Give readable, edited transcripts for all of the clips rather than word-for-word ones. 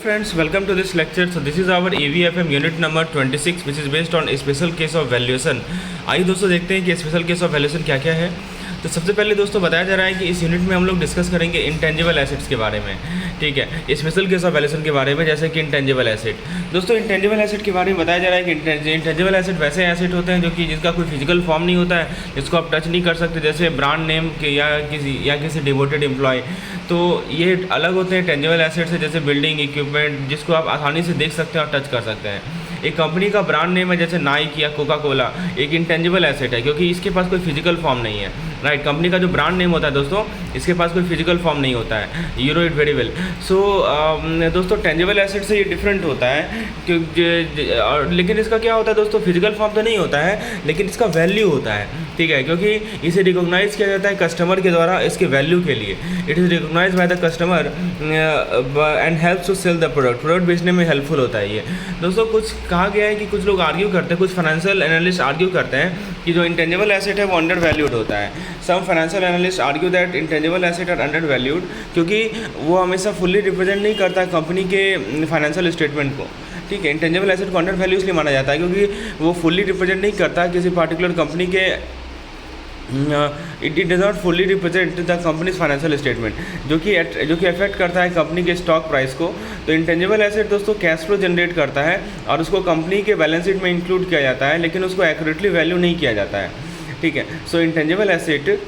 Friends, welcome to this lecture. So this is our AVFM unit number 26 which is based on special case of valuation. आइए दोस्तों देखते हैं कि special case of valuation क्या क्या है। तो सबसे पहले दोस्तों बताया जा रहा है कि इस यूनिट में हम लोग डिस्कस करेंगे इंटेंजिबल एसेट्स के बारे में, ठीक है, स्पेशल केस ऑफ वैल्यूएशन के बारे में, जैसे कि इंटेंजिबल एसेट। दोस्तों इंटेंजिबल एसेट के बारे में बताया जा रहा है कि इंटेंजिबल एसेट वैसे एसेट होते हैं जो कि जिसका कोई फिजिकल फॉर्म नहीं होता है, जिसको आप टच नहीं कर सकते, जैसे ब्रांड नेम के या किसी डिवोटेड एम्प्लॉय। तो ये अलग होते हैं टेंजिबल एसेट से, जैसे बिल्डिंग इक्विपमेंट जिसको आप आसानी से देख सकते हैं और टच कर सकते हैं। एक कंपनी का ब्रांड नेम है जैसे नाइक या कोका कोला, एक इंटेंजिबल एसेट है क्योंकि इसके पास कोई फिजिकल फॉर्म नहीं है, राइट। कंपनी का जो ब्रांड नेम होता है दोस्तों, इसके पास कोई फिजिकल फॉर्म नहीं होता है, you know it very well. So दोस्तों टेंजिबल एसेट से ये डिफरेंट होता है क्योंकि, लेकिन इसका क्या होता है दोस्तों, फिजिकल फॉर्म तो नहीं होता है लेकिन इसका वैल्यू होता है, ठीक है, क्योंकि इसे रिकॉग्नाइज किया जाता है कस्टमर के द्वारा इसके वैल्यू के लिए। It is recognise by the customer and helps to sell the product बेचने में हेल्पफुल होता है ये। दोस्तों कुछ कहा गया है कि कुछ लोग आर्ग्यू करते हैं, कुछ फाइनेंशियल एनालिस्ट आर्ग्यू करते हैं कि जो इंटेंजिबल एसेट है वो अंडर वैल्यूड होता है। Some financial analyst argue that intangible asset are under valued, क्योंकि वो हमेशा फुल्ली रिप्रेजेंट नहीं करता कंपनी के फाइनेंशियल स्टेटमेंट को, ठीक है। इंटेंजिबल एसेट को अंडर वैल्यू इसलिए माना जाता है क्योंकि वो फुल्ली रिप्रेजेंट नहीं करता किसी पार्टिकुलर कंपनी के, it does not fully represent the companies financial statement, जो कि अफेक्ट करता है कंपनी के स्टॉक प्राइस को। तो इंटेंजिबल एसेट दोस्तों कैश फ्लो जनरेट करता है और उसको कंपनी के बैलेंस शीट में इंक्लूड किया जाता है, लेकिन उसको एक्यूरेटली वैल्यू नहीं किया जाता है, ठीक है। So intangible asset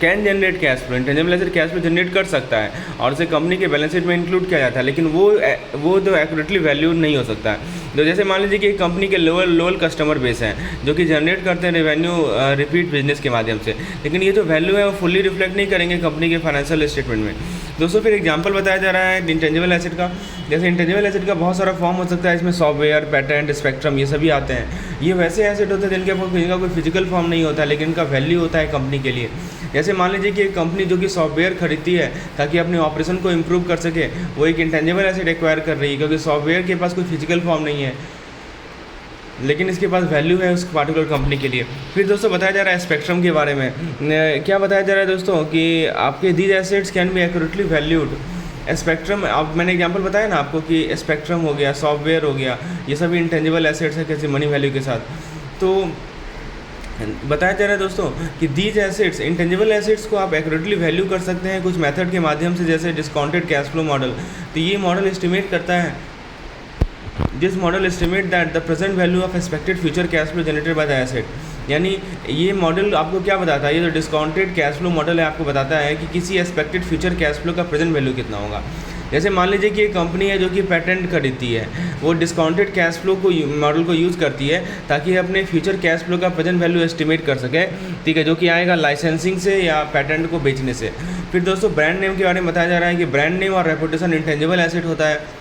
can generate cash flow, intangible asset cash flow generate कर सकता है और उसे कंपनी के बैलेंस शीट में इंक्लूड किया जाता है, लेकिन वो तो एक्यूरेटली वैल्यू नहीं हो सकता है। तो जैसे मान लीजिए कि कंपनी के लोअर कस्टमर बेस हैं जो कि जनरेट करते हैं रेवेन्यू रिपीट बिजनेस के माध्यम से, लेकिन ये जो वैल्यू है वो फुल्ली रिफ्लेक्ट नहीं करेंगे कंपनी के फाइनेंशियल स्टेटमेंट में। दोस्तों फिर एग्जांपल बताया जा रहा है इंटेंजिबल एसेट का। जैसे इंटेंजिबल एसेट का बहुत सारा फॉर्म हो सकता है, इसमें सॉफ्टवेयर, पैटेंट, स्पेक्ट्रम, ये सभी आते हैं। ये वैसे एसेट होते हैं जिनका कोई फिजिकल फॉर्म नहीं होता लेकिन इनका वैल्यू होता है कंपनी के लिए। जैसे मान लीजिए कि एक कंपनी जो कि सॉफ्टवेयर खरीदती है ताकि अपने ऑपरेशन को इम्प्रूव कर सके, वो एक इंटेंजिबल एसेट एक्वायर कर रही है क्योंकि सॉफ्टवेयर के पास कोई फिजिकल फॉर्म नहीं है लेकिन इसके पास वैल्यू है उस पार्टिकुलर कंपनी के लिए। फिर दोस्तों बताया जा रहा है स्पेक्ट्रम के बारे में। क्या बताया जा रहा है दोस्तों कि आपके these assets can be accurately valued. Spectrum, अब मैंने एग्जांपल बताया ना आपको कि स्पेक्ट्रम हो गया, सॉफ्टवेयर हो गया, ये सभी इंटेंजिबल एसेट्स है कैसे मनी वैल्यू के साथ। तो बताया जा रहा है दोस्तों कि दीज एसेट्स, इंटेंजिबल एसेट्स को आप एक्यूरेटली वैल्यू कर सकते हैं कुछ मेथड के माध्यम से, जैसे डिस्काउंटेड कैश फ्लो मॉडल। तो ये मॉडल एस्टिमेट करता है, this model estimate that the present value of expected future cash flow generated by the asset. यानी ये मॉडल आपको क्या बताता है, ये जो डिस्काउंटेड कैश फ्लो मॉडल है आपको बताता है कि किसी एक्सपेक्टेड फ्यूचर कैश फ्लो का प्रेजेंट वैल्यू कितना होगा। जैसे मान लीजिए कि एक कंपनी है जो कि पेटेंट खरीदती है, वो डिस्काउंटेड कैश फ्लो को मॉडल को यूज़ करती है ताकि अपने फ्यूचर कैश फ्लो का प्रेजेंट वैल्यू एस्टिमेट कर सके, ठीक है, जो कि आएगा लाइसेंसिंग से या पेटेंट को बेचने से। फिर दोस्तों ब्रांड नेम के बारे में बताया जा रहा है कि ब्रांड नेम और रेपुटेशन इंटेंजिबल एसेट होता है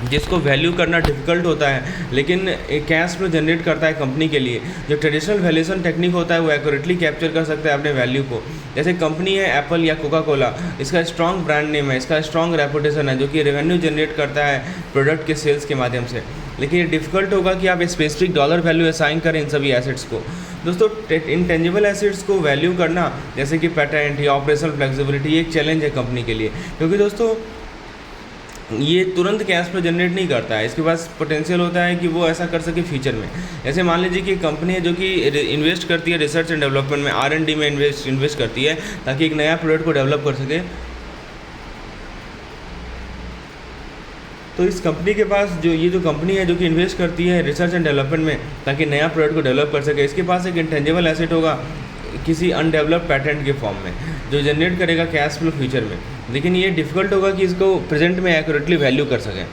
जिसको वैल्यू करना डिफिकल्ट होता है लेकिन कैश फ्लो जनरेट करता है कंपनी के लिए। जो ट्रेडिशनल वैल्यूएशन टेक्निक होता है वो एक्यूरेटली कैप्चर कर सकता है अपने वैल्यू को। जैसे कंपनी है एप्पल या कोका कोला, इसका स्ट्रॉन्ग ब्रांड नेम है, इसका स्ट्रॉन्ग रेपुटेशन है जो कि रेवेन्यू जनरेट करता है प्रोडक्ट के सेल्स के माध्यम से, लेकिन ये डिफिकल्ट होगा कि आप स्पेसिफिक डॉलर वैल्यू असाइन करें इन सभी एसेट्स को। दोस्तों इंटेंजिबल एसेट्स को वैल्यू करना जैसे कि पेटेंट या ऑपरेशनल फ्लेक्सिबिलिटी, ये एक चैलेंज है कंपनी के लिए, क्योंकि दोस्तों ये तुरंत कैश फ्लो जनरेट नहीं करता है। इसके पास पोटेंशियल होता है कि वो ऐसा कर सके फ्यूचर में। जैसे मान लीजिए कि कंपनी है जो कि इन्वेस्ट करती है रिसर्च एंड डेवलपमेंट में, R&D में इन्वेस्ट करती है ताकि एक नया प्रोडक्ट को डेवलप कर सके। तो इस कंपनी के पास जो कंपनी है जो कि इन्वेस्ट करती है रिसर्च एंड डेवलपमेंट में ताकि नया प्रोडक्ट को डेवलप कर सके, इसके पास एक इंटेंजिबल एसेट होगा किसी अनडेवलप्ड पैटेंट के फॉर्म में जो जनरेट करेगा कैश फ्लो फ्यूचर में, लेकिन ये डिफ़िकल्ट होगा कि इसको प्रेजेंट में एक्यूरेटली वैल्यू कर सकें।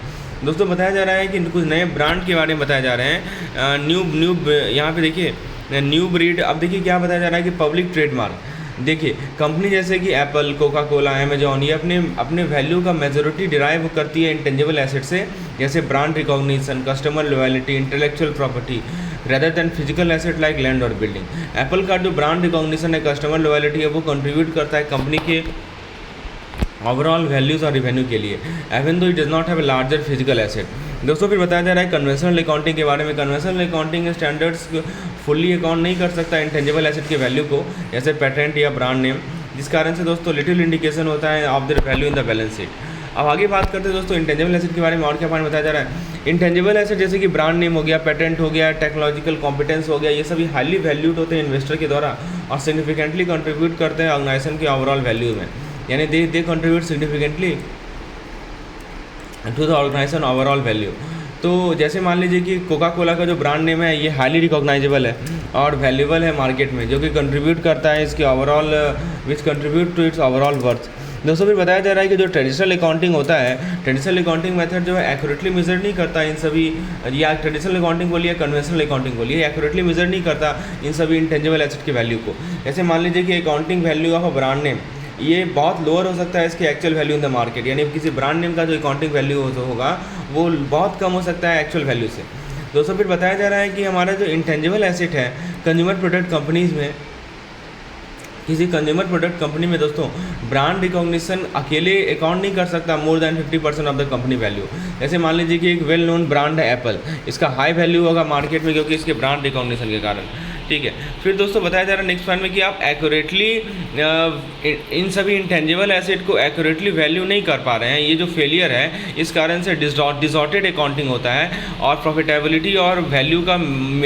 दोस्तों बताया जा रहा है कि कुछ नए ब्रांड के बारे में बताया जा रहे हैं। न्यू यहाँ पे देखिए न्यू ब्रीड। अब देखिए क्या बताया जा रहा है कि पब्लिक ट्रेडमार्क। देखिए कंपनी जैसे कि एप्पल, कोका कोला, अमेजॉन, ये अपने वैल्यू का मेजॉरिटी डिराइव करती है इंटेंजिबल एसेट से, जैसे brand recognition, customer loyalty, intellectual property rather than physical asset like land और बिल्डिंग। एप्पल का जो ब्रांड रिकॉग्निशन है, कस्टमर लॉयल्टी है, वो कंट्रीब्यूट करता है कंपनी के ओवरऑल वैल्यूज़ और रिवेन्यू के लिए, एवन दो it does not have a larger physical asset. दोस्तों फिर बताया जा रहा है कन्वेंशनल अकाउंटिंग के बारे में। Conventional accounting standards fully account नहीं कर सकता इंटेंजिबल एसेट के वैल्यू को, जैसे पेटेंट या ब्रांड नेम, जिस कारण से दोस्तों लिटिल इंडिकेशन होता है of the value in the balance sheet. अब आगे बात करते हैं दोस्तों इंटेंजिबल एसेट के बारे में और क्या पॉइंट बताया जा रहा है। इंटेंजिबल एसेट जैसे कि ब्रांड नेम हो गया, पेटेंट हो गया, टेक्नोलॉजिकल कॉम्पिटेंस हो गया, ये सभी हाईली वैल्यूड होते हैं इन्वेस्टर के द्वारा और सिग्निफिकेंटली कंट्रीब्यूट करते हैं ऑर्गेनाइजेशन के ओवरऑल वैल्यू में, यानी they contribute significantly to the organisation overall value. तो जैसे मान लीजिए कि कोका कोला का जो ब्रांड नेम है ये हाईली रिकॉग्नाइजेबल है और वैल्यूबल है मार्केट में, जो कि कंट्रीब्यूट करता है इसके overall which contribute to its overall worth. दोस्तों फिर बताया जा रहा है कि जो ट्रेडिशनल अकाउंटिंग होता है, ट्रेडिशनल अकाउंटिंग मेथड जो है एक्यूरेटली मेजर नहीं करता इन सभी, या ट्रेडिशनल अकाउंटिंग बोलिए कन्वेंशनल अकाउंटिंग बोलिए, एक्यूरेटली मेजर नहीं करता इन सभी इंटेंजिबल एसेट की वैल्यू को। जैसे मान लीजिए कि accounting value of a brand name ये बहुत लोअर हो सकता है इसके actual value in the market, यानी किसी ब्रांड नेम का जो अकाउंटिंग वैल्यू होगा वो बहुत कम हो सकता है एक्चुअल वैल्यू से। दोस्तों फिर बताया जा रहा है कि हमारा जो इंटेंजिबल एसेट है कंज्यूमर प्रोडक्ट कंपनीज़ में, किसी कंज्यूमर प्रोडक्ट कंपनी में दोस्तों ब्रांड रिकॉग्निशन अकेले अकाउंट नहीं कर सकता more than 50% of the company value. जैसे मान लीजिए कि एक वेल नोन ब्रांड है एप्पल, इसका हाई वैल्यू होगा मार्केट में क्योंकि इसके ब्रांड रिकॉग्निशन के कारण, ठीक है। फिर दोस्तों बताया जा रहा है नेक्स्ट पॉइंट में कि आप एक्यूरेटली इन सभी इंटेंजिबल एसेट को एक्यूरेटली वैल्यू नहीं कर पा रहे हैं, ये जो फेलियर है इस कारण से डिसऑर्टेड अकाउंटिंग होता है और प्रॉफिटेबिलिटी और वैल्यू का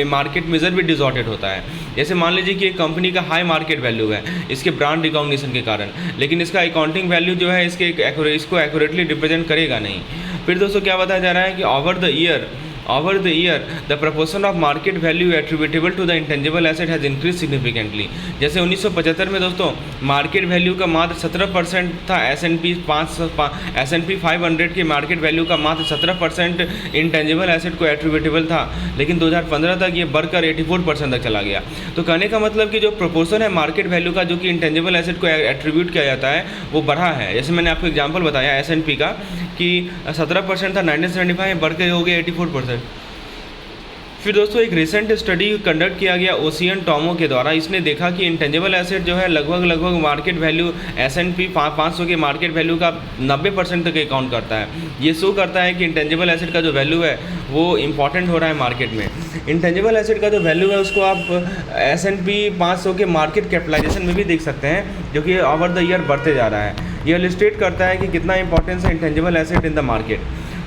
मार्केट मेजर भी डिसऑर्टेड होता है। जैसे मान लीजिए कि एक कंपनी का हाई मार्केट वैल्यू है इसके ब्रांड रिकॉग्निशन के कारण, लेकिन इसका अकाउंटिंग वैल्यू जो है इसको एक्यूरेटली रिप्रेजेंट करेगा नहीं। फिर दोस्तों क्या बताया जा रहा है कि over the year the proportion of market value attributable to the intangible asset has increase significantly. जैसे 1975 में दोस्तों मार्केट वैल्यू का मात्र 17% था, S&P 500 की मार्केट वैल्यू का मात्र 17% इंटेंजिबल एसेट को एट्रीब्यूटेबल था, लेकिन 2015 तक ये बढ़कर 84% तक चला गया। तो कहने का मतलब कि जो प्रोपोर्शन है मार्केट वैल्यू का जो कि इंटेंजिबल एसेट को एट्रीब्यूट किया जाता है वो बढ़ा है। जैसे मैंने आपको एग्जाम्पल बताया S&P का कि 17% था 1975, बढ़ के हो गया 84%। फिर दोस्तों एक रिसेंट स्टडी कंडक्ट किया गया ओशियन टॉमो के द्वारा, इसने देखा कि इंटेंजिबल एसेट जो है लगभग मार्केट वैल्यू S&P 500 के मार्केट वैल्यू का 90% तक अकाउंट करता है। ये शो करता है कि इंटेंजिबल एसेट का जो वैल्यू है वो इंपॉर्टेंट हो रहा है मार्केट में। इंटेंजिबल एसेट का जो वैल्यू है उसको आप S&P 500 के मार्केट कैपिटलाइजेशन में भी देख सकते हैं, जो कि ओवर द ईयर बढ़ते जा रहा है। यह इलस्ट्रेट करता है कि कितना इंपॉर्टेंस है intangible asset in the market.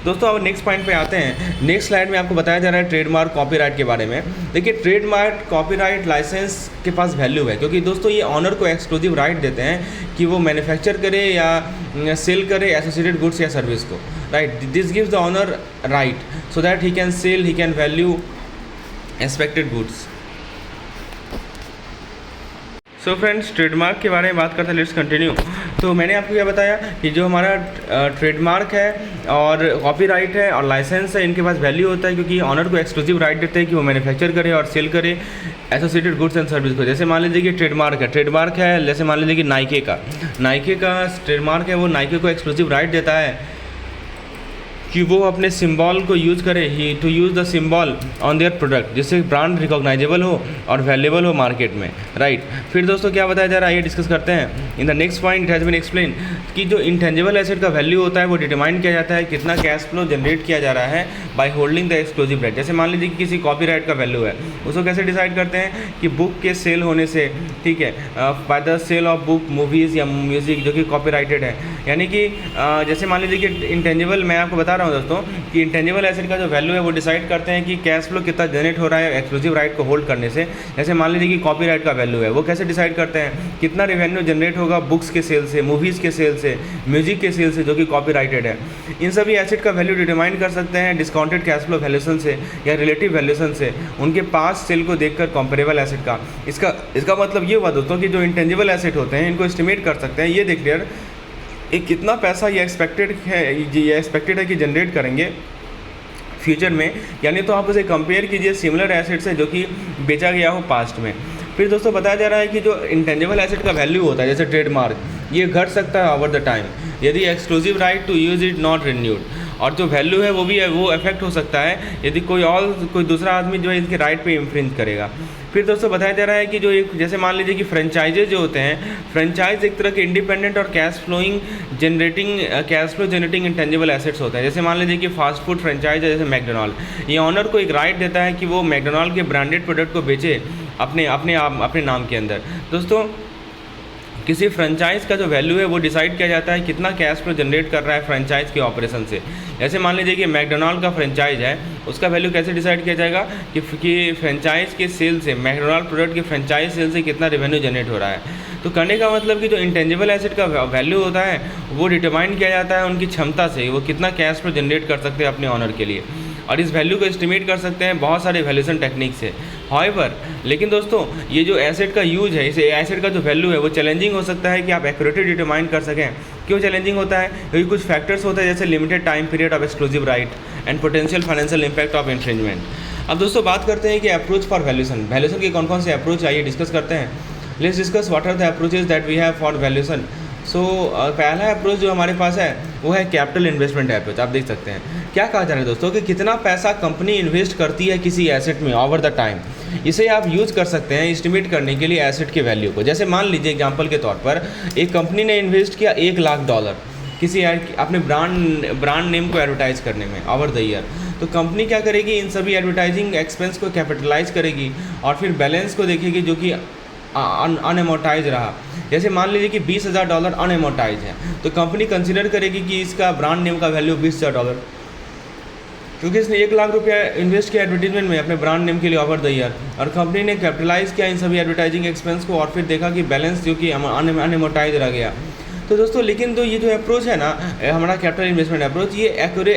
दोस्तों अब नेक्स्ट पॉइंट पे आते हैं। नेक्स्ट स्लाइड में आपको बताया जा रहा है ट्रेडमार्क कॉपीराइट के बारे में। देखिए ट्रेडमार्क कॉपीराइट लाइसेंस के पास वैल्यू है क्योंकि दोस्तों ये ऑनर को एक्सक्लूसिव राइट देते हैं कि वो मैन्युफैक्चर करे या सेल करे एसोसिएटेड गुड्स या सर्विस को, right. This gives the owner right so that he can sell, he can value expected goods. So friends trademark के बारे में बात करते हैं, लेट्स कंटिन्यू। तो मैंने आपको क्या बताया कि जो हमारा ट्रेडमार्क है और कॉपीराइट है और लाइसेंस है, इनके पास वैल्यू होता है क्योंकि ऑनर को एक्सक्लूसिव राइट देते हैं कि वो मैन्युफैक्चर करे और सेल करे एसोसिएटेड गुड्स एंड सर्विस को। जैसे मान लीजिए कि ट्रेडमार्क है जैसे मान लीजिए कि नाइके का ट्रेडमार्क है, वो नाइके को एक्सक्लूसिव राइट देता है कि वो अपने सिंबल को यूज़ करे, he to use the symbol on their product, जिससे ब्रांड रिकॉग्नाइजेबल हो और वैल्यूएबल हो मार्केट में, राइट। फिर दोस्तों क्या बताया जा रहा है ये डिस्कस करते हैं। In the next point it has been explain कि जो इंटेंजिबल एसेट का वैल्यू होता है वो डिटरमाइन किया जाता है कितना कैश फ्लो जनरेट किया जा रहा है by holding the exclusive right. जैसे मान लीजिए कि किसी कॉपीराइट का वैल्यू है, उसको कैसे डिसाइड करते हैं कि बुक के सेल होने से, ठीक है, by the sale of book, movies या म्यूज़िक जो कि कॉपीराइटेड है। यानी कि जैसे मान लीजिए कि इंटेंजिबल, मैं आपको बता रहा हूँ दोस्तों कि इंटेंजिबल एसेट का जो वैल्यू है वो डिसाइड करते हैं कि कैश फ्लो कितना जनरेट हो रहा है एक्सक्लूसिव राइट को होल्ड करने से। जैसे मान लीजिए कि कॉपीराइट का वैल्यू है, वो कैसे डिसाइड करते हैं कितना रेवेन्यू जनरेट होगा बुक्स के सेल से, मूवीज़ के सेल से, म्यूजिक के सेल से जो कि कॉपीराइटेड है। इन सभी एसेट का वैल्यू डिटरमाइन कर सकते हैं डिस्काउंटेड कैश फ्लो वैल्यूएशन से या रिलेटिव वैल्यूएशन से, उनके पास सेल को देखकर कंपेरेबल एसेट का। इसका मतलब ये हुआ दोस्तों कि जो इंटेंजिबल एसेट होते हैं इनको एस्टिमेट कर सकते हैं, ये देख लियर कितना पैसा ये एक्सपेक्टेड है कि जनरेट करेंगे फ्यूचर में, यानी तो आप उसे कंपेयर कीजिए सिमिलर एसेट से जो कि बेचा गया हो पास्ट में। फिर दोस्तों बताया जा रहा है कि जो इंटेंजिबल एसेट का वैल्यू होता है जैसे ट्रेडमार्क, ये घट सकता है ओवर द टाइम यदि exclusive right to use it not renewed, और जो वैल्यू है वो अफेक्ट हो सकता है यदि कोई दूसरा आदमी जो है इनके राइट पे इन्फ्रिंज करेगा। फिर दोस्तों बताया जा रहा है कि जो एक जैसे मान लीजिए कि फ्रेंचाइजेज जो होते हैं, फ्रेंचाइज एक तरह के इंडिपेंडेंट और cash flow generating intangible assets होते हैं। जैसे मान लीजिए कि फास्ट फूड फ्रेंचाइज है जैसे मैकडोनाल्ड, ये ऑनर को एक राइट देता है कि वो मैकडोनाल्ड के ब्रांडेड प्रोडक्ट को बेचे अपने नाम के अंदर। दोस्तों किसी फ्रेंचाइज़ का जो वैल्यू है वो डिसाइड किया जाता है कितना कैश फ्लो जनरेट कर रहा है फ्रेंचाइज़ के ऑपरेशन से। जैसे मान लीजिए कि मैकडोनाल्ड का फ्रेंचाइज है, उसका वैल्यू कैसे डिसाइड किया जाएगा कि फ्रेंचाइज़ के सेल से, मैकडोनाल्ड प्रोडक्ट के फ्रेंचाइज सेल से कितना रेवेन्यू जनरेट हो रहा है। तो करने का मतलब कि जो इंटेंजिबल एसेट का वैल्यू होता है वो डिटरमाइन किया जाता है उनकी क्षमता से, वो कितना कैश फ्लो जनरेट कर सकते हैं अपने ऑनर के लिए, और इस वैल्यू को एस्टिमेट कर सकते हैं बहुत सारे वैल्यूएशन टेक्निक से। हाउएवर, लेकिन दोस्तों ये जो एसेट का यूज है, इस एसेट का जो वैल्यू है वो चैलेंजिंग हो सकता है कि आप एक्यूरेटली डिटरमाइन कर सकें। क्यों चैलेंजिंग होता है? क्योंकि कुछ फैक्टर्स होते हैं जैसे limited time period of exclusive right and potential financial impact of infringement. अब दोस्तों बात करते हैं कि अप्रोच फॉर वैल्यूएशन, वैल्यूएशन के कौन कौन से अप्रोच आइए डिस्कस करते हैं। Let's discuss what are the approaches that we have for valuation. So पहला अप्रोच जो हमारे पास है वो है कैपिटल इन्वेस्टमेंट अप्रोच। आप देख सकते हैं क्या कहा जा रहा है दोस्तों कि कितना पैसा कंपनी इन्वेस्ट करती है किसी एसेट में ओवर द टाइम। इसे आप यूज कर सकते हैं एस्टिमेट करने के लिए एसेट के वैल्यू को। जैसे मान लीजिए एग्जांपल के तौर पर एक कंपनी ने इन्वेस्ट किया $1,00,000 किसी अपने ब्रांड नेम को एडवर्टाइज करने में ओवर द ईयर। तो कंपनी क्या करेगी, इन सभी एडवर्टाइजिंग एक्सपेंस को कैपिटलाइज करेगी और फिर बैलेंस को देखेगी जो कि अनएमोटाइज रहा। जैसे मान लीजिए कि $20,000 अनएमोटाइज है, तो कंपनी कंसिडर करेगी कि इसका ब्रांड नेम का वैल्यू $20,000, क्योंकि इसने $1,00,000 इन्वेस्ट किया एडवर्टीजमेंट में अपने ब्रांड नेम के लिए ओवर द ईयर, और कंपनी ने कैपिटलाइज किया इन सभी एडवर्टाइजिंग एक्सपेंस को और फिर देखा कि बैलेंस जो कि अनएमोटाइज रह गया। तो दोस्तों लेकिन तो ये जो अप्रोच है ना हमारा कैपिटल इन्वेस्टमेंट अप्रोच, ये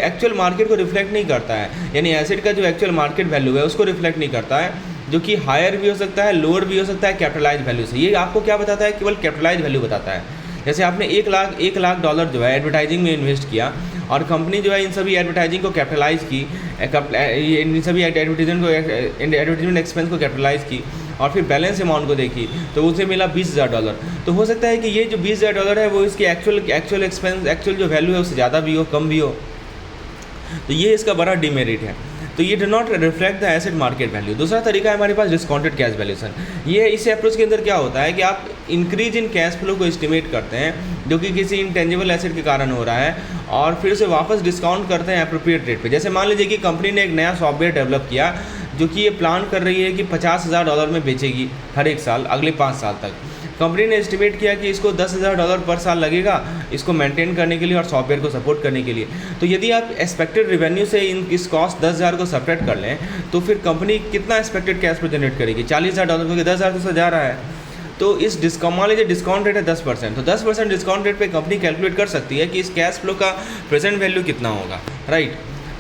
एक्चुअल मार्केट को रिफ्लेक्ट नहीं करता है, यानी एसेट का जो एक्चुअल मार्केट वैल्यू है उसको रिफ्लेक्ट नहीं करता है, जो कि हायर भी हो सकता है, लोअर भी हो सकता है कैपिटलाइज वैल्यू से। ये आपको क्या बताता है? केवल कैपिटलाइज वैल्यू बताता है। जैसे आपने $1,00,000 जो है एडवर्टाइजिंग में इन्वेस्ट किया और कंपनी जो है इन सभी एडवर्टाइजिंग को कैपिटलाइज की, इन सभी एडवर्टीजमेंट एक्सपेंस को कैपिटलाइज की और फिर बैलेंस अमाउंट को देखी तो उसे मिला $20,000। तो हो सकता है कि ये जो $20,000 है वो इसकी एक्चुअल एक्सपेंस, एक्चुअल जो वैल्यू है उससे ज़्यादा भी हो, कम भी हो। तो ये इसका बड़ा डिमेरिट है। तो ये do not reflect the asset market value. दूसरा तरीका है हमारे पास डिस्काउंटेड कैश वैल्यूएशन। ये इस अप्रोच के अंदर क्या होता है कि आप इंक्रीज इन कैश फ्लो को एस्टिमेट करते हैं जो कि किसी इंटेंजिबल एसेट के कारण हो रहा है और फिर उसे वापस डिस्काउंट करते हैं अप्रोप्रिएट रेट पे। जैसे मान लीजिए कि कंपनी ने एक नया सॉफ्टवेयर डेवलप किया जो कि ये प्लान कर रही है कि $50,000 में बेचेगी हर एक साल अगले 5 साल तक। कंपनी ने एस्टिमेट किया कि इसको $10,000 पर साल लगेगा इसको मेंटेन करने के लिए और सॉफ्टवेयर को सपोर्ट करने के लिए। तो यदि आप एक्सपेक्टेड रेवेन्यू से इस कॉस्ट 10,000 को सेपरेट कर लें तो फिर कंपनी कितना एक्सपेक्टेड कैश फ्लो जनरेट करेगी? $40,000, क्योंकि 10,000 तो जा रहा है। तो इस मान लीजिए डिस्काउंट रेट है 10%, तो 10% डिस्काउंट रेट पे कंपनी कैलकुलेट कर सकती है कि इस कैश फ्लो का प्रेजेंट वैल्यू कितना होगा, राइट।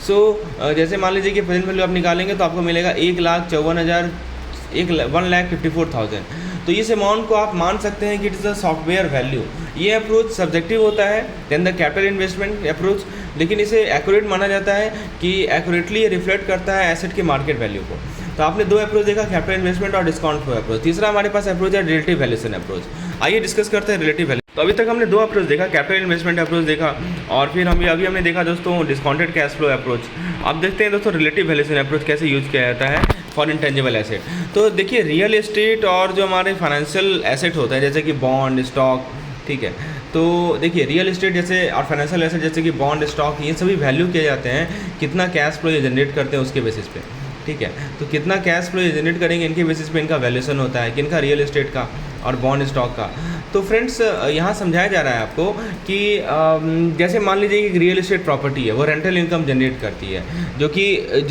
सो जैसे मान लीजिए कि प्रेजेंट वैल्यू आप निकालेंगे तो आपको मिलेगा 1,54,000। तो इस अमाउंट को आप मान सकते हैं कि it is a software value. ये अप्रोच सब्जेक्टिव होता है than the capital investment approach, लेकिन इसे एक्यूरेट माना जाता है कि एक्यूरेटली ये रिफ्लेक्ट करता है एसेट के मार्केट वैल्यू को। तो आपने 2 अप्रोच देखा, कैपिटल इन्वेस्टमेंट और डिस्काउंट फ्लो अप्रोच। तीसरा हमारे पास अप्रोच है रिलेटिव वैल्यूएशन अप्रोच। आइए डिस्कस करते हैं रिलेटिव वैल्यू। तो अभी तक हमने 2 अप्रोच देखा, कैपिटल इन्वेस्टमेंट अप्रोच देखा और फिर अभी हमने देखा दोस्तों डिस्काउंटेड कैश फ्लो अप्रोच। अब देखते हैं दोस्तों रिलेटिव वैल्यूएशन अप्रोच कैसे यूज किया जाता है फॉर इंटेंजिबल एसेट। तो देखिए रियल एस्टेट और जो हमारे फाइनेंशियल एसेट होता है जैसे कि बॉन्ड, स्टॉक, ठीक है। तो देखिए रियल एस्टेट जैसे और फाइनेंशियल एसेट जैसे कि बॉन्ड, स्टॉक, ये सभी वैल्यू किए जाते हैं कितना कैश फ्लो ये जनरेट करते हैं उसके बेसिस पे, ठीक है। तो कितना कैश फ्लो ये जनरेट करेंगे इनके बेसिस पे इनका वैल्यूएशन होता है, किनका रियल एस्टेट का और बॉन्ड, स्टॉक का। तो फ्रेंड्स यहाँ समझाया जा रहा है आपको कि जैसे मान लीजिए कि रियल एस्टेट प्रॉपर्टी है वो रेंटल इनकम जनरेट करती है, जो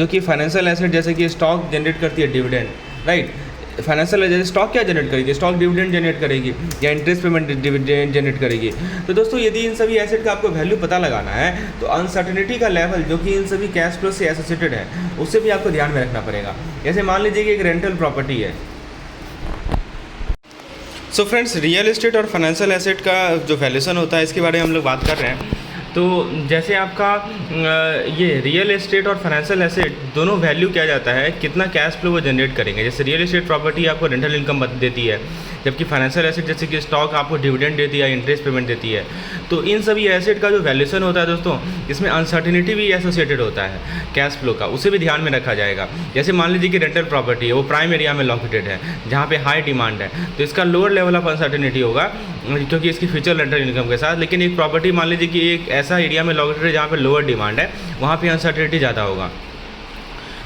कि फाइनेंशियल एसेट जैसे कि स्टॉक जनरेट करती है डिविडेंड, राइट। फाइनेंशियल जैसे स्टॉक क्या जनरेट करेगी? स्टॉक डिविडेंड जनरेट करेगी या इंटरेस्ट पेमेंट डिविडेंड जनरेट करेगी। तो दोस्तों यदि इन सभी एसेट का आपको वैल्यू पता लगाना है तो अनसर्टेनिटी का लेवल जो कि इन सभी कैश फ्लो से एसोसिएटेड है उससे भी आपको ध्यान में रखना पड़ेगा। जैसे मान लीजिए कि एक रेंटल प्रॉपर्टी है। सो फ्रेंड्स रियल एस्टेट और फाइनेंशियल एसेट का जो वैल्यूएशन होता है इसके बारे में हम लोग बात कर रहे हैं। तो जैसे आपका ये रियल एस्टेट और फाइनेंशियल एसेट दोनों वैल्यू किया जाता है कितना कैश फ्लो वो जनरेट करेंगे। जैसे रियल एस्टेट प्रॉपर्टी आपको रेंटल इनकम देती है, जबकि फाइनेंशियल एसेट जैसे कि स्टॉक आपको डिविडेंड देती है, इंटरेस्ट पेमेंट देती है। तो इन सभी एसेट का जो वैल्यूएशन होता है दोस्तों इसमें अनसर्टेनिटी भी एसोसिएटेड होता है कैश फ्लो का, उसे भी ध्यान में रखा जाएगा। जैसे मान लीजिए कि रेंटल प्रॉपर्टी है वो प्राइम एरिया में लोकेटेड है जहाँ पे हाई डिमांड है, तो इसका लोअर लेवल ऑफ अनसर्टेनिटी होगा क्योंकि इसकी फ्यूचर रेंटल इनकम के साथ। लेकिन एक प्रॉपर्टी मान लीजिए कि एक ऐसा एरिया में लोकेटेड है जहाँ पे लोअर डिमांड है, वहाँ पे अनसर्टेनिटी ज़्यादा होगा।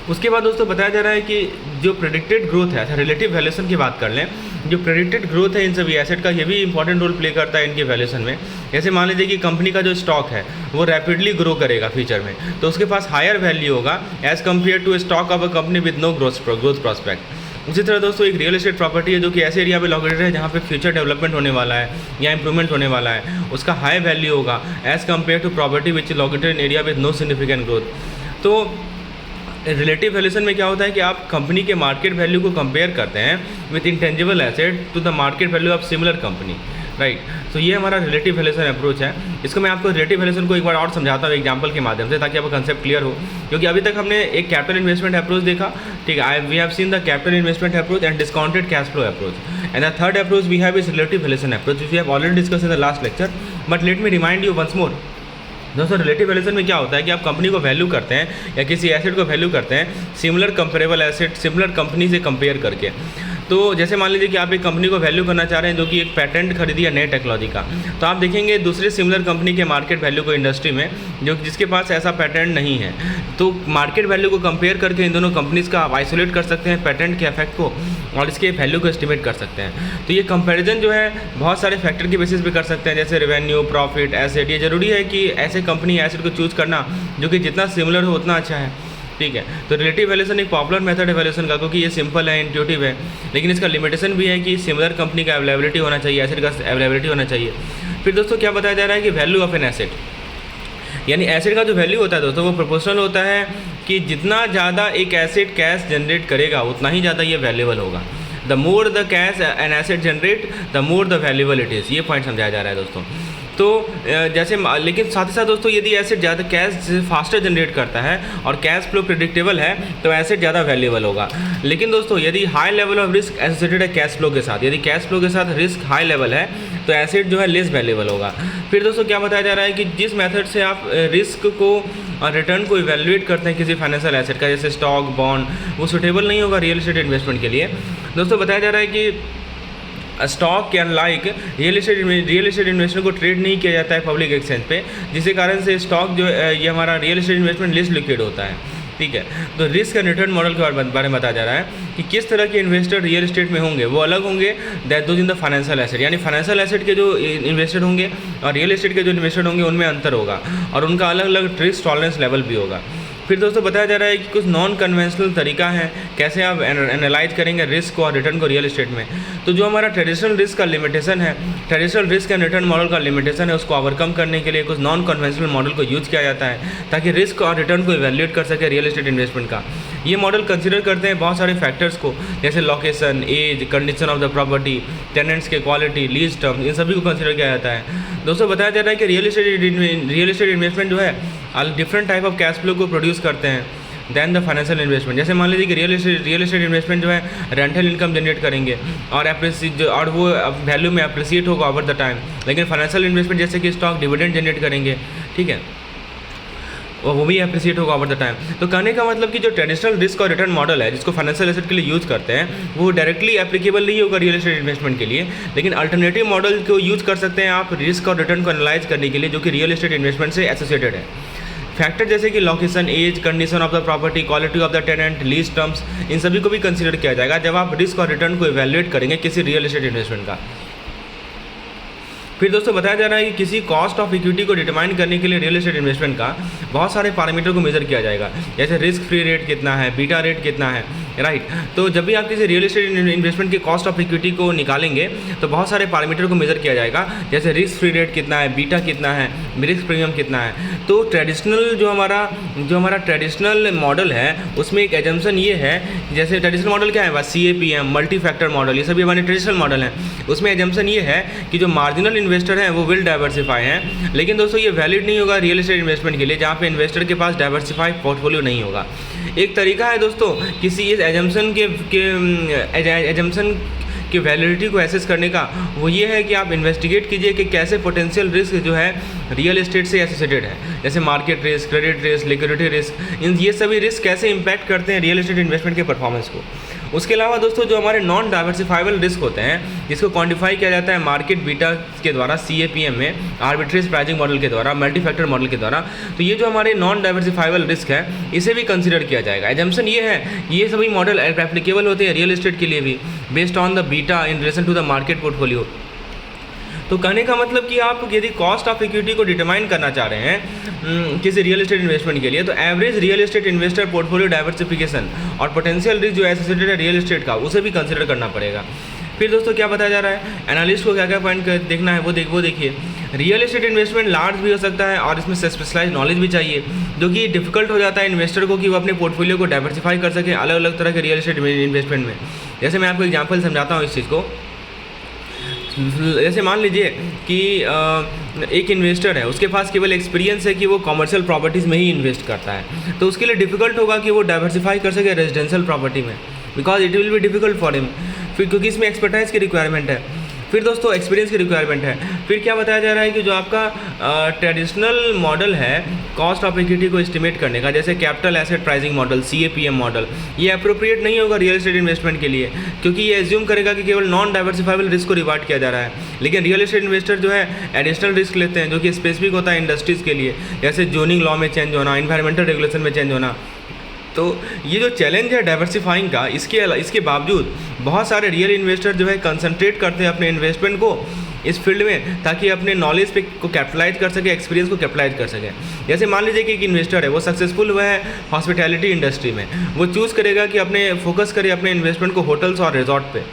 उसके बाद दोस्तों बताया जा रहा है कि जो प्रेडिक्टेड ग्रोथ है, अच्छा रिलेटिव वैल्यूएशन की बात कर लें, जो प्रेडिक्टेड ग्रोथ है इन सभी एसेट का, ये भी इंपॉर्टेंट रोल प्ले करता है इनके वैल्यूएशन में। जैसे मान लीजिए कि कंपनी का जो स्टॉक है वो रैपिडली ग्रो करेगा फ्यूचर में, तो उसके पास हायर वैल्यू होगा as compare to stock of a company with no growth prospect. उसी तरह दोस्तों एक रियल एस्टेट प्रॉपर्टी है जो कि ऐसे एरिया पे लोकेटेड है जहाँ पे फ्यूचर डेवलपमेंट होने वाला है या इंप्रूवमेंट होने वाला है, उसका हाई वैल्यू होगा as compare to property which is located in area with no significant growth. तो रिलेटिव वैल्यूएशन में क्या होता है कि आप कंपनी के मार्केट वैल्यू को कंपेयर करते हैं with intangible asset to the market value of similar company, right. तो ये हमारा रिलेटिव वैल्यूएशन अप्रोच है। इसको मैं आपको रिलेटिव वैल्यूएशन को एक बार और समझाता हूँ एग्जांपल के माध्यम से, ताकि आपका कंसेप्ट क्लियर हो। क्योंकि अभी तक हमने एक कैपिटल इन्वेस्टमेंट अप्रोच देखा, ठीक है, we have seen the capital investment approach and discounted cash flow approach, and the third approach we have is relative valuation approach which we have already discuss in the last lecture, but let me remind you once more. दोस्तों relative valuation में क्या होता है कि आप company को value करते हैं या किसी एसेट को वैल्यू करते हैं similar comparable asset similar company से कंपेयर करके। तो जैसे मान लीजिए कि आप एक कंपनी को वैल्यू करना चाह रहे हैं जो कि एक पैटेंट खरीदी है नए टेक्नोलॉजी का, तो आप देखेंगे दूसरे सिमिलर कंपनी के मार्केट वैल्यू को इंडस्ट्री में जो जिसके पास ऐसा पैटेंट नहीं है, तो मार्केट वैल्यू को कंपेयर करके इन दोनों कंपनीज़ का आप आइसोलेट कर सकते हैं पैटेंट के इफेक्ट को और इसके वैल्यू को एस्टिमेट कर सकते हैं। तो ये कंपैरिजन जो है बहुत सारे फैक्टर के बेसिस पे कर सकते हैं, जैसे रेवेन्यू, प्रॉफिट, एसेट। ये जरूरी है कि ऐसे कंपनी एसेट को चूज़ करना जो कि जितना सिमिलर हो उतना अच्छा है, ठीक है। तो रिलेटिव वैल्यूएशन एक पॉपुलर मेथड है वैल्यूएशन का, क्योंकि ये सिंपल है, इंट्यूटिव है, लेकिन इसका लिमिटेशन भी है कि सिमिलर कंपनी का अवेलेबिलिटी होना चाहिए, एसेट का अवेलेबिलिटी होना चाहिए। फिर दोस्तों क्या बताया जा रहा है कि वैल्यू ऑफ एन एसेट, यानी एसेट का जो वैल्यू होता है दोस्तों वो प्रोपोर्शनल होता है कि जितना ज़्यादा एक एसेट कैश जनरेट करेगा उतना ही ज़्यादा ये वैल्यूएबल होगा। The more the cash an asset generate the more the valuable it is, ये पॉइंट समझाया जा रहा है दोस्तों। तो जैसे लेकिन साथ ही साथ दोस्तों यदि एसेट ज़्यादा कैश फास्टर जनरेट करता है और कैश फ्लो प्रेडिक्टेबल है तो एसेट ज़्यादा वैल्यूएबल होगा। लेकिन दोस्तों यदि high level of risk associated है कैश फ्लो के साथ, यदि कैश फ्लो के साथ रिस्क हाई लेवल है तो एसेट जो है लेस वैल्यूएबल होगा। फिर दोस्तों क्या बताया जा रहा है कि जिस मेथड से आप रिस्क को और रिटर्न को इवैल्यूएट करते हैं किसी फाइनेंशियल एसेट का, जैसे स्टॉक, बॉन्ड, वो सुटेबल नहीं होगा रियल एस्टेट इन्वेस्टमेंट के लिए। दोस्तों बताया जा रहा है कि स्टॉक के अनलाइक रियल एस्टेट इन्वेस्टमेंट को ट्रेड नहीं किया जाता है पब्लिक एक्सचेंज पे, जिसके कारण से स्टॉक जो ये हमारा real estate investment less liquid होता है, ठीक है। तो रिस्क एंड रिटर्न मॉडल के बारे में बताया जा रहा है कि किस तरह के इन्वेस्टर रियल एस्टेट में होंगे, वो अलग होंगे that those in the financial asset, यानी फाइनेंशियल एसेट के जो इन्वेस्टर होंगे और रियल एस्टेट के जो इन्वेस्टर होंगे उनमें अंतर होगा और उनका अलग अलग रिस्क टॉलरेंस लेवल भी होगा। फिर दोस्तों बताया जा रहा है कि कुछ नॉन कन्वेंशनल तरीका है कैसे आप एनालाइज करेंगे रिस्क और रिटर्न को रियल एस्टेट में। तो जो हमारा ट्रेडिशनल रिस्क का लिमिटेशन है, traditional risk and return model का लिमिटेशन है, उसको ओवरकम करने के लिए कुछ नॉन कन्वेंशनल मॉडल को यूज किया जाता है ताकि रिस्क और रिटर्न को इवैल्यूएट कर सके रियल एस्टेट इन्वेस्टमेंट का। ये मॉडल कंसिडर करते हैं बहुत सारे फैक्टर्स को, जैसे location, age, condition of the property, tenants के क्वालिटी, लीज टर्म, इन सभी को कंसिडर किया जाता है। दोस्तों बताया जा रहा है कि रियल एस्टेट इन्वेस्टमेंट जो है different type of cash flow को प्रोड्यूस करते हैं दैन द फाइनेंशियल इन्वेस्टमेंट। जैसे मान लीजिए कि रियल एस्टेट इन्वेस्टमेंट जो है रेंटल इनकम जनरेट करेंगे और वो वैल्यू में अप्रिसिएट होगा ओवर द टाइम, लेकिन फाइनेंशियल इन्वेस्टमेंट जैसे कि स्टॉक डिविडेंड जनरेट करेंगे, ठीक है, और वो भी अप्रिसिएट होगा ओवर द टाइम। तो कहने का मतलब कि जो ट्रेडिशनल रिस्क और रिटर्न मॉडल है जिसको फाइनेंशियल एसेट के लिए यूज़ करते हैं वो डायरेक्टली एप्लीकेबल नहीं होगा रियल एस्टेट इन्वेस्टमेंट के लिए, लेकिन अल्टरनेटिव मॉडल को यूज़ कर सकते हैं आप रिस्क और रिटर्न को एनालाइज करने के लिए जो कि रियल एस्टेट इन्वेस्टमेंट से एसोसिएटेड है। फैक्टर जैसे कि location, age, condition of the property, quality of the tenant, lease terms, इन सभी को भी कंसीडर किया जाएगा जब आप रिस्क और रिटर्न को इवैल्यूएट करेंगे किसी रियल एस्टेट इन्वेस्टमेंट का। फिर दोस्तों बताया जा रहा है कि किसी कॉस्ट ऑफ इक्विटी को डिटरमाइन करने के लिए रियल एस्टेट इन्वेस्टमेंट का बहुत सारे पैरामीटर को मेजर किया जाएगा, जैसे रिस्क फ्री रेट कितना है, बीटा रेट कितना है, राइट। तो जब भी आप किसी रियल एस्टेट इन्वेस्टमेंट की कॉस्ट ऑफ इक्विटी को निकालेंगे तो बहुत सारे पैरामीटर को मेजर किया जाएगा, जैसे रिस्क फ्री रेट कितना है, बीटा कितना है, रिस्क प्रीमियम कितना है। तो ट्रेडिशनल जो हमारा ट्रेडिशनल मॉडल है उसमें एक एजम्पशन ये है, जैसे ट्रेडिशनल मॉडल क्या है, बस CAPM, मल्टी फैक्टर मॉडल, ये सभी हमारे ट्रेडिशनल मॉडल हैं। उसमें एजम्पशन ये है कि जो मार्जिनल इन्वेस्टर हैं वो विल डाइवर्सिफाई हैं, लेकिन दोस्तों ये वैलिड नहीं होगा रियल एस्टेट इन्वेस्टमेंट के लिए जहाँ पे इन्वेस्टर के पास डाइवर्सिफाई पोर्टफोलियो नहीं होगा। एक तरीका है दोस्तों किसी इस एजम्पशन की वैलिडिटी को एसेस करने का, वो ये है कि आप इन्वेस्टिगेट कीजिए कि कैसे पोटेंशियल रिस्क जो है रियल एस्टेट से एसोसिएटेड है, जैसे market risk, credit risk, liquidity risk, ये सभी रिस्क कैसे इंपैक्ट करते हैं रियल एस्टेट इन्वेस्टमेंट के परफॉर्मेंस को। उसके अलावा दोस्तों जो हमारे नॉन डाइवर्सिफाइबल रिस्क होते हैं, जिसको क्वांटिफाई किया जाता है मार्केट बीटा के द्वारा CAPM में, आर्बिट्रेज प्राइसिंग मॉडल के द्वारा, मल्टी फैक्टर मॉडल के द्वारा, तो ये जो हमारे नॉन डाइवर्सिफाइबल रिस्क है इसे भी कंसिडर किया जाएगा। एजम्पन ये है ये सभी मॉडल एप्लीकेबल होते हैं रियल एस्टेट के लिए भी, based on the beta in relation to the market portfolio. तो कहने का मतलब कि आप यदि कॉस्ट ऑफ इक्विटी को डिटरमाइन करना चाह रहे हैं किसी रियल एस्टेट इन्वेस्टमेंट के लिए, तो average real estate investor portfolio diversification और पोटेंशियल रिस्क जो एसोसिएटेड है रियल एस्टेट का, उसे भी कंसिडर करना पड़ेगा। फिर दोस्तों क्या बताया जा रहा है, एनालिस्ट को क्या क्या पॉइंट देखना है वो देखिए। रियल एस्टेट इन्वेस्टमेंट लार्ज भी हो सकता है और इसमें स्पेशलाइज नॉलेज भी चाहिए, जो कि डिफिकल्ट हो जाता है इन्वेस्टर को कि वो अपने पोर्टफोलियो को डाइवर्सिफाई कर सके अलग अलग तरह के रियल एस्टेट इन्वेस्टमेंट में। जैसे मैं आपको एग्जाम्पल समझाता हूँ इस चीज़ को। जैसे मान लीजिए कि एक इन्वेस्टर है, उसके पास केवल एक्सपीरियंस है कि वो कमर्शियल प्रॉपर्टीज़ में ही इन्वेस्ट करता है, तो उसके लिए डिफिकल्ट होगा कि वो डाइवर्सिफाई कर सके रेजिडेंशियल प्रॉपर्टी में, because it will be difficult for him. फिर क्योंकि इसमें एक्सपर्टाइज की रिक्वायरमेंट है, फिर दोस्तों एक्सपीरियंस की रिक्वायरमेंट है। फिर क्या बताया जा रहा है कि जो आपका ट्रेडिशनल मॉडल है कॉस्ट ऑफ इक्विटी को एस्टिमेट करने का, जैसे capital asset pricing model CAPM model, ये अप्रोप्रिएट नहीं होगा रियल एस्टेट इन्वेस्टमेंट के लिए, क्योंकि ये एज्यूम करेगा कि केवल नॉन डाइवर्सिफाइबल रिस्क को रिवार्ड किया जा रहा है। लेकिन रियल एस्टेट इन्वेस्टर जो है एडिशनल रिस्क लेते हैं, जो कि स्पेसिफिक होता है इंडस्ट्रीज़ के लिए, जैसे जोनिंग लॉ में चेंज होना, इन्वायरमेंटल रेगुलेशन में चेंज होना। तो ये जो चैलेंज है डाइवर्सिफाइंग का, इसके बावजूद बहुत सारे रियल इन्वेस्टर जो है कंसंट्रेट करते हैं अपने इन्वेस्टमेंट को इस फील्ड में, ताकि अपने नॉलेज पे को कैपिटलाइज कर सके, एक्सपीरियंस को कैपिटलाइज कर सके। जैसे मान लीजिए कि एक इन्वेस्टर है, वो सक्सेसफुल हुआ है हॉस्पिटैलिटी इंडस्ट्री में, वो चूज़ करेगा कि अपने फोकस करे अपने इन्वेस्टमेंट को होटल्स और रिजॉर्ट पे,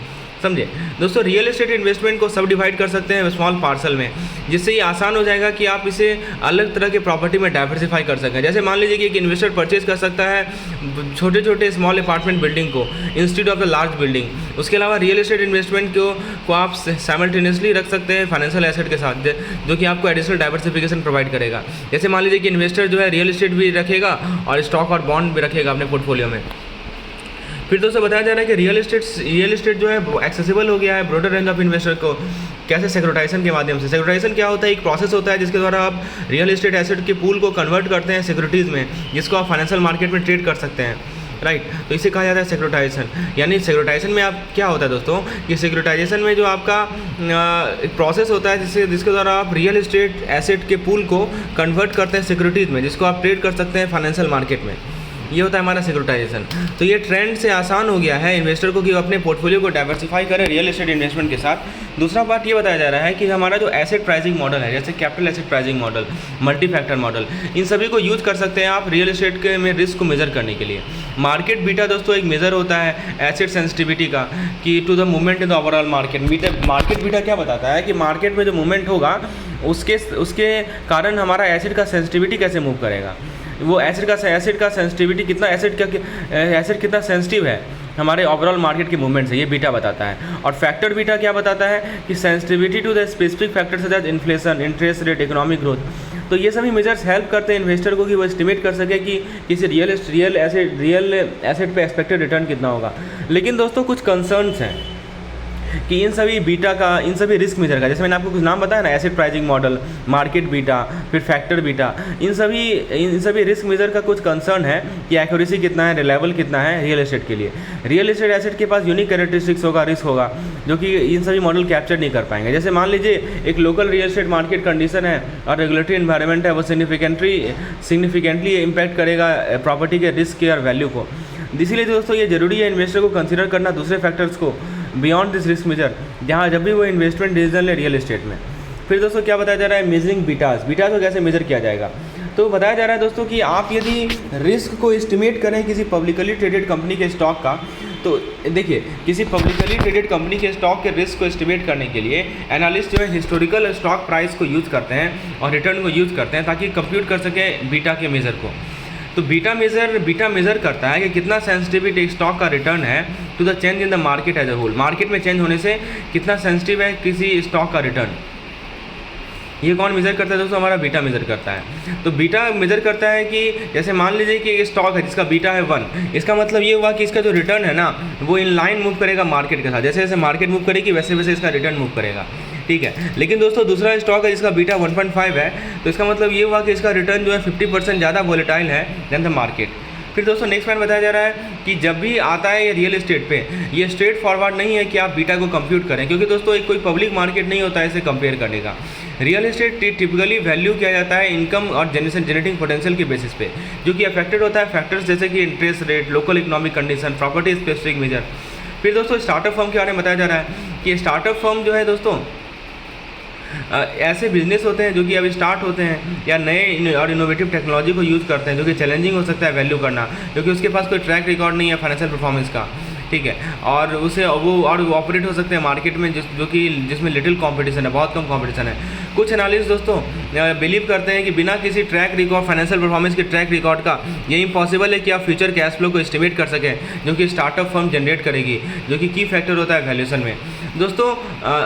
समझे दोस्तों। रियल एस्टेट इन्वेस्टमेंट को सब डिवाइड कर सकते हैं स्मॉल पार्सल में, जिससे ये आसान हो जाएगा कि आप इसे अलग तरह के प्रॉपर्टी में डाइवर्सिफाई कर सकें। जैसे मान लीजिए कि एक इन्वेस्टर परचेज कर सकता है छोटे छोटे स्मॉल अपार्टमेंट बिल्डिंग को institute of the large building. उसके अलावा रियल एस्टेट इन्वेस्टमेंट को आप साइमल्टेनियसली रख सकते हैं फाइनेंशियल एसेट के साथ, जो कि आपको एडिशनल डाइवर्सिफिकेशन प्रोवाइड करेगा। जैसे मान लीजिए कि इन्वेस्टर जो है रियल एस्टेट भी रखेगा और स्टॉक और बॉन्ड भी रखेगा अपने पोर्टफोलियो में। फिर दोस्तों बताया जा रहा है कि रियल एस्टेट जो है एक्सेसिबल हो गया है ब्रॉडर रेंज ऑफ इन्वेस्टर को। कैसे? सिक्योरिटाइजेशन के माध्यम से। सिक्योरिटाइजेशन क्या होता है? एक प्रोसेस होता है जिसके द्वारा आप रियल एस्टेट एसेट के पूल को कन्वर्ट करते हैं सिक्योरिटीज़ में, जिसको आप फाइनेंशियल मार्केट में ट्रेड कर सकते हैं, राइट। तो इसे कहा जाता है सिक्योरिटाइजेशन। यानी सिक्योरिटाइजेशन में आप क्या होता है दोस्तों, कि सिक्योरिटाइजेशन में जो आपका एक प्रोसेस होता है जिसके द्वारा आप रियल एस्टेट एसेट के पूल को कन्वर्ट करते हैं सिक्योरिटीज़ में, जिसको आप ट्रेड कर सकते हैं फाइनेंशियल मार्केट में। ये होता है हमारा सिक्योरिटाइजेशन। तो ये ट्रेंड से आसान हो गया है इन्वेस्टर को कि वो अपने पोर्टफोलियो को डाइवर्सिफाई करें रियल एस्टेट इन्वेस्टमेंट के साथ। दूसरा बात ये बताया जा रहा है कि हमारा जो एसेट प्राइसिंग मॉडल है, जैसे capital asset pricing model, multi factor model, इन सभी को यूज़ कर सकते हैं आप रियल एस्टेट के में रिस्क को मेज़र करने के लिए। मार्केट बीटा दोस्तों एक मेज़र होता है एसेट सेंसिटिविटी का, कि to the movement in the overall market. Market beta क्या बताता है कि मार्केट में जो मूवमेंट होगा उसके कारण हमारा एसेट का सेंसिटिविटी कैसे मूव करेगा, वो एसेट का सेंसिटिविटी कितना, एसेट कितना सेंसिटिव है हमारे ओवरऑल मार्केट के मूवमेंट से, ये बीटा बताता है। और फैक्टर बीटा क्या बताता है कि sensitivity to the specific factors such as inflation, interest rate, economic growth. तो ये सभी मेजर्स हेल्प करते हैं इन्वेस्टर को कि वो एस्टिमेट कर सके कि किसी रियल एसेट पे एक्सपेक्टेड रिटर्न कितना होगा। लेकिन दोस्तों कुछ कंसर्न्स हैं कि इन सभी रिस्क मेजर का, जैसे मैंने आपको कुछ नाम बताया ना, asset pricing model, market beta, फिर फैक्टर बीटा, इन सभी रिस्क मेजर का कुछ कंसर्न है कि एक्यूरेसी कितना है, रिलायबल कितना है रियल एस्टेट के लिए। रियल एस्टेट एसेट के पास यूनिक कैरेक्टरिस्टिक्स होगा, रिस्क होगा, जो कि इन सभी मॉडल कैप्चर नहीं कर पाएंगे। जैसे मान लीजिए एक local real estate market condition है और रेगुलेटरी इन्वायरमेंट है, वो सिग्निफिकेंटली इम्पैक्ट करेगा प्रॉपर्टी के रिस्क के और वैल्यू को। इसीलिए दोस्तों ये जरूरी है इन्वेस्टर को कंसिडर करना दूसरे फैक्टर्स को बियॉन्ड दिस रिस्क मेजर, जब भी वो इन्वेस्टमेंट डिसीजन ले रियल एस्टेट में। फिर दोस्तों क्या बताया जा रहा है, मेजरिंग बीटास को कैसे मेजर किया जाएगा। तो बताया जा रहा है दोस्तों कि आप यदि रिस्क को एस्टिमेट करें किसी पब्लिकली ट्रेडेड कंपनी के स्टॉक का, तो देखिए किसी पब्लिकली ट्रेडेड कंपनी के स्टॉक के रिस्क को एस्टिमेट करने के लिए एनालिस्ट जो है हिस्टोरिकल स्टॉक प्राइस को यूज़ करते हैं और रिटर्न को यूज़ करते हैं, ताकि कंप्यूट कर सकें बीटा के मेज़र को। तो बीटा मेज़र करता है कि कितना सेंसिटिविटी एक स्टॉक का रिटर्न है to the change in the market as a whole. Market में चेंज होने से कितना सेंसिटिव है किसी स्टॉक का रिटर्न। ये कौन मेज़र करता है दोस्तों? हमारा बीटा मेज़र करता है। तो बीटा मेज़र करता है कि जैसे मान लीजिए कि एक स्टॉक है जिसका बीटा है 1, इसका मतलब ये हुआ कि इसका जो रिटर्न है ना, वो इन लाइन मूव करेगा मार्केट के साथ। जैसे जैसे मार्केट मूव करेगी वैसे वैसे इसका रिटर्न मूव करेगा, ठीक है। लेकिन दोस्तों दूसरा स्टॉक है जिसका बीटा 1.5 है, तो इसका मतलब ये हुआ कि इसका रिटर्न जो है 50% ज़्यादा वोलेटाइल है देन द मार्केट। फिर दोस्तों नेक्स्ट पॉइंट बताया जा रहा है कि जब भी आता है ये रियल एस्टेट पे, ये स्ट्रेट फॉरवर्ड नहीं है कि आप बीटा को कंप्यूट करें, क्योंकि दोस्तों एक कोई पब्लिक मार्केट नहीं होता है इसे कंपेयर करने का। रियल एस्टेट टिपिकली वैल्यू किया जाता है इनकम और जनरेटिंग पोटेंशियल के बेसिस पे, जो कि अफेक्टेड होता है फैक्टर्स जैसे कि interest rate, local economic condition, property specific measure. फिर दोस्तों स्टार्टअप फर्म के बारे में बताया जा रहा है कि स्टार्टअप फर्म जो है दोस्तों ऐसे बिजनेस होते हैं जो कि अभी स्टार्ट होते हैं या नए और इनोवेटिव टेक्नोलॉजी को यूज़ करते हैं, जो कि चैलेंजिंग हो सकता है वैल्यू करना, क्योंकि उसके पास कोई ट्रैक रिकॉर्ड नहीं है फाइनेंशियल परफॉर्मेंस का, ठीक है, और उसे वो ऑपरेट हो सकते हैं मार्केट में जिसमें लिटिल कंपटीशन है, बहुत कम कंपटीशन है। कुछ एनालिस्ट दोस्तों बिलीव करते हैं कि बिना किसी ट्रैक रिकॉर्ड फाइनेंशियल परफॉर्मेंस के ट्रैक रिकॉर्ड का ये इम्पॉसिबल है कि आप फ्यूचर कैश फ्लो को एस्टिमेट कर सकें, जो कि स्टार्टअप फर्म जनरेट करेगी, जो कि की फैक्टर होता है वैल्यूएशन में। दोस्तों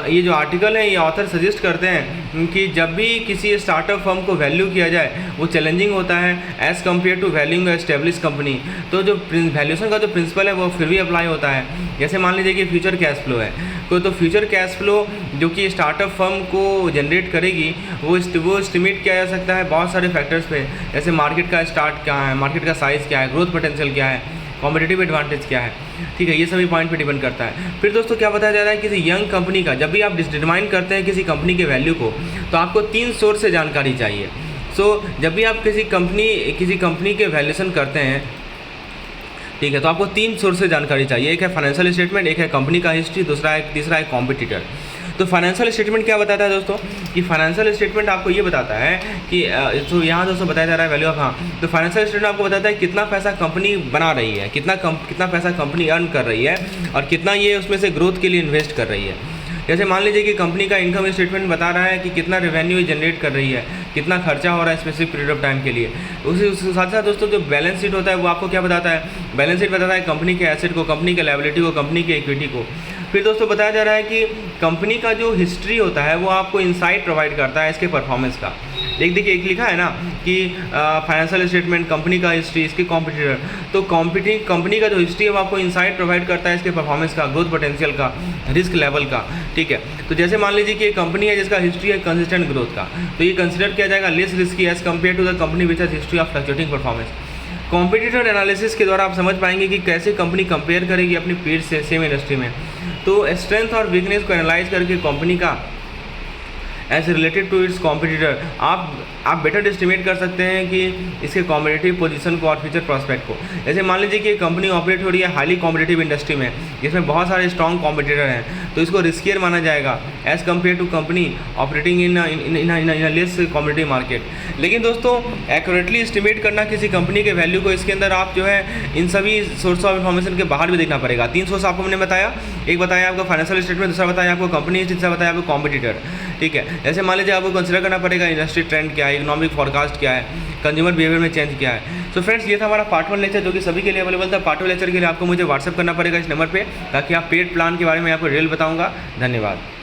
ये जो आर्टिकल है ये ऑथर सजेस्ट करते हैं कि जब भी किसी स्टार्टअप फर्म को वैल्यू किया जाए वो चैलेंजिंग होता है as compare to valuing establish company. तो जो वैल्यूएशन का जो प्रिंसिपल है वो फिर भी अप्लाई होता है। जैसे मान लीजिए कि फ्यूचर कैश फ्लो है, तो फ्यूचर कैश फ्लो जो कि स्टार्टअप फर्म को जनरेट करेगी वो एस्टिमेट किया जा सकता है बहुत सारे फैक्टर्स पे, जैसे मार्केट का स्टार्ट क्या है, मार्केट का साइज़ क्या है, ग्रोथ पोटेंशियल क्या है, कॉम्पिटिटिव एडवांटेज क्या है, ठीक है, ये सभी पॉइंट पे डिपेंड करता है। फिर दोस्तों क्या बताया जा रहा है, किसी यंग कंपनी का जब भी आप डिटरमाइन करते हैं किसी कंपनी के वैल्यू को, तो आपको 3 सोर्स से जानकारी चाहिए। जब भी आप किसी कंपनी के वैल्यूएशन करते हैं, ठीक है, तो आपको 3 सोर्स से जानकारी चाहिए। एक है फाइनेंशियल स्टेटमेंट, एक है कंपनी का हिस्ट्री, तीसरा है कॉम्पिटिटर। तो फाइनेंशियल स्टेटमेंट क्या बताता है दोस्तों कि फाइनेंशियल स्टेटमेंट आपको ये बताता है कि तो यहाँ दोस्तों बताया जा रहा है वैल्यू ऑफ, हाँ, तो फाइनेंशियल स्टेटमेंट आपको बताता है कितना पैसा कंपनी बना रही है, कितना पैसा कंपनी अर्न कर रही है और कितना ये उसमें से ग्रोथ के लिए इन्वेस्ट कर रही है। जैसे मान लीजिए कि कंपनी का इनकम स्टेटमेंट बता रहा है कि कितना रेवेन्यू जनरेट कर रही है, कितना खर्चा हो रहा है स्पेसिफिक पीरियड ऑफ टाइम के लिए। उसके साथ साथ दोस्तों जो बैलेंस शीट होता है वो आपको क्या बताता है, बैलेंस शीट बताता है कंपनी के एसेट को, कंपनी के लायबिलिटी को, कंपनी के इक्विटी को। फिर दोस्तों बताया जा रहा है कि कंपनी का जो हिस्ट्री होता है वो आपको इंसाइट प्रोवाइड करता है इसके परफॉर्मेंस का। देखिए एक लिखा है ना कि फाइनेंशियल स्टेटमेंट, कंपनी का हिस्ट्री, इसके कॉम्पिटिटर, तो कंपनी का जो हिस्ट्री है वो आपको इंसाइट प्रोवाइड करता है इसके परफॉर्मेंस का, ग्रोथ पोटेंशियल का, रिस्क लेवल का, ठीक है। तो जैसे मान लीजिए कि एक कंपनी है जिसका हिस्ट्री है कंसिस्टेंट ग्रोथ का, तो ये कंसिडर किया जाएगा less risky as compare to the company which has history of fluctuating performance. Competitor analysis के द्वारा आप समझ पाएंगे कि कैसे कंपनी कंपेयर करेगी अपनी पीर से सेम इंडस्ट्री में। तो स्ट्रेंथ और वीकनेस को एनालाइज करके कंपनी का as related to its competitor आप बेटर एस्टिमेट कर सकते हैं कि इसके कॉम्पिटिटिव पोजीशन को और फ्यूचर प्रोस्पेक्ट को। जैसे मान लीजिए कि कंपनी ऑपरेट हो रही है हाईली कॉम्पिटिटिव इंडस्ट्री में जिसमें बहुत सारे स्ट्रॉन्ग कॉम्पिटिटर हैं, तो इसको रिस्कियर माना जाएगा as compare to company operating in less competitive market. लेकिन दोस्तों एक्यूरेटली एस्टिमेट करना किसी कंपनी के वैल्यू को, इसके अंदर आप जो है इन सभी सोर्स ऑफ इन्फॉर्मेशन के बाहर भी देखना पड़ेगा। 3 सोर्स आपको मैंने बताया, एक बताया आपको फाइनेंशियल स्टेटमेंट, दूसरा बताया आपको कंपनी, तीसरा बताया आपको कॉम्पिटिटर, ठीक है। जैसे मान लीजिए आपको कंसिडर करना पड़ेगा इंडस्ट्री ट्रेंड क्या है, इकोनॉमिक फोरकास्ट क्या है, कंज्यूमर बिहेवियर में चेंज क्या है। सो फ्रेंड्स ये था हमारा पार्ट 1 लेक्चर जो कि सभी के लिए अवेलेबल था। पार्ट 2 लेक्चर के लिए आपको मुझे व्हाट्सअप करना पड़ेगा इस नंबर पे, ताकि आप पेड प्लान के बारे में आपको डिटेल बताऊंगा। धन्यवाद।